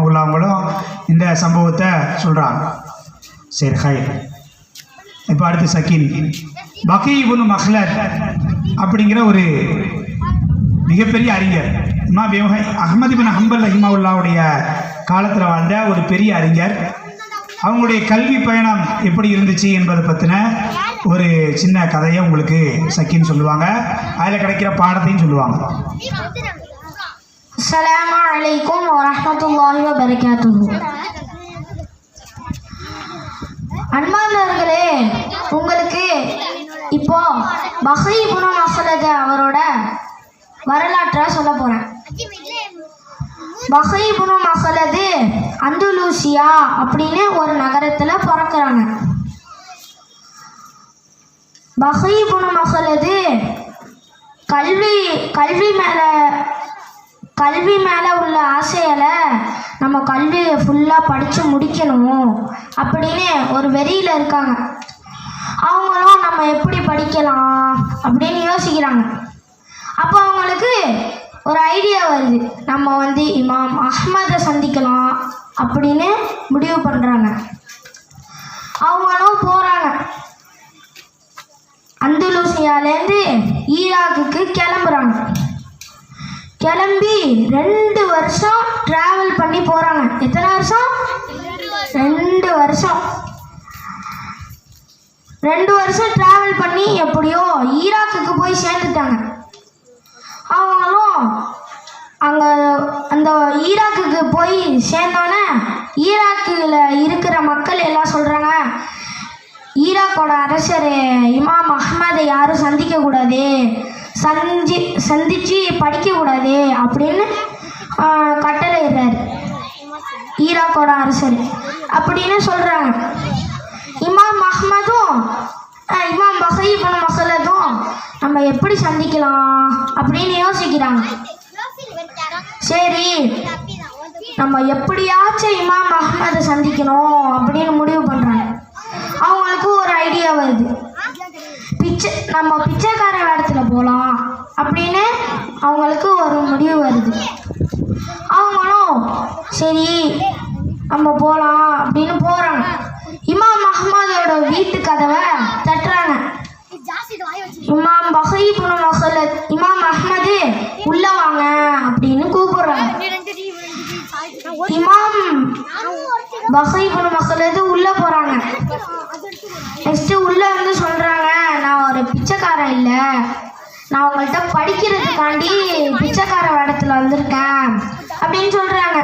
உள்ளவங்களும் இந்த சம்பவத்தை சொல்கிறாங்க. சரி ஹைர். இப்போ அடுத்து சக்கீன். பகீ இப்னு மக்லத் அப்படிங்கிற ஒரு மிகப்பெரிய அறிஞர், இமாம் அஹ்மது பின் ஹம்பல் ரஹிமஹுல்லாவுடைய காலத்தில் வாழ்ந்த ஒரு பெரிய அறிஞர். அவங்களுடைய கல்வி பயணம் எப்படி இருந்துச்சு என்பதை பற்றின ஒரு சின்ன கதையை உங்களுக்கு சக்கீன் சொல்லுவாங்க. அதில் கிடைக்கிற பாடத்தையும் சொல்லுவாங்க. அஸ்ஸலாமு அலைக்கும் வரஹ்மத்துல்லாஹி வபரகாத்துஹு. அன்பானவர்களே, உங்களுக்கு இப்போ பகீ இப்னு மக்லத் அவரோட வரலாற்றை சொல்ல போகிறேன். பகீ இப்னு மக்லத் அந்துலூசியா அப்படின்னு ஒரு நகரத்தில் பிறக்கிறாங்க. பகீ இப்னு மக்லத் கல்வி மேலே உள்ள ஆசையால் நம்ம கல்வியை ஃபுல்லாக படித்து முடிக்கணும் அப்படின்னு ஒரு வெறியில் இருக்காங்க. அவங்களும் நம்ம எப்படி படிக்கலாம் அப்படின்னு யோசிக்கிறாங்க. அப்போ அவங்களுக்கு ஒரு ஐடியா வருது, நம்ம இமாம் அஹ்மதை சந்திக்கலாம் அப்படின்னு முடிவு பண்ணுறாங்க. அவங்களும் போகிறாங்க. அந்துலூசியாலேருந்து ஈராக்குக்கு கிளம்புறாங்க. கிளம்பி 2 வருஷம் ட்ராவல் பண்ணி போகிறாங்க. எத்தனை வருஷம்? 2 வருஷம். 2 வருஷம் ட்ராவல் பண்ணி எப்படியோ ஈராக்குக்கு போய் சேர்ந்துட்டாங்க. அவங்களும் அங்கே அந்த ஈராக்குக்கு போய் சேர்ந்தோன்னே ஈராக்கில் இருக்கிற மக்கள் எல்லாம் சொல்கிறாங்க, ஈராக்கோட அரசர் இமாம் அஹ்மதை யாரும் சந்திக்கக்கூடாது, சந்தித்து படிக்கக்கூடாது அப்படின்னு கட்டளை இடுறாரு ஈராக்கோட அரசர் அப்படின்னு சொல்கிறாங்க. இமாம் அஹ்மதும் இமாம் பகீ இப்னு மக்லத்தும் நம்ம எப்படி சந்திக்கலாம் அப்படின்னு யோசிக்கிறாங்க. சரி, நம்ம எப்படியாச்சும் இமாம் அஹ்மதை சந்திக்கணும் அப்படின்னு முடிவு பண்ணுறாங்க. அவங்களுக்கு ஒரு ஐடியா வருது, நம்ம பிச்சைக்கார இடத்துல போகலாம் அப்படின்னு அவங்களுக்கு ஒரு முடிவு வருது. அவங்களும் சரி நம்ம போகலாம் அப்படின்னு போகிறாங்க. இமாம் அஹ்மதோட வீட்டு கதவை தட்டுறாங்க. இமாம் பகீ இப்னு மக்லத், இமாம் அஹ்மது உள்ள வாங்க அப்படின்னு கூப்பிடுறாங்க. இமாம் பகீ இப்னு மக்லத் உள்ள போறாங்க. நெக்ஸ்ட் உள்ள சொல்றாங்க, நான் ஒரு பிச்சைக்காரன் இல்லை, நான் உங்கள்கிட்ட படிக்கிறதுக்காண்டி பிச்சைக்கார இடத்துல வந்திருக்கேன் அப்படின்னு சொல்றாங்க.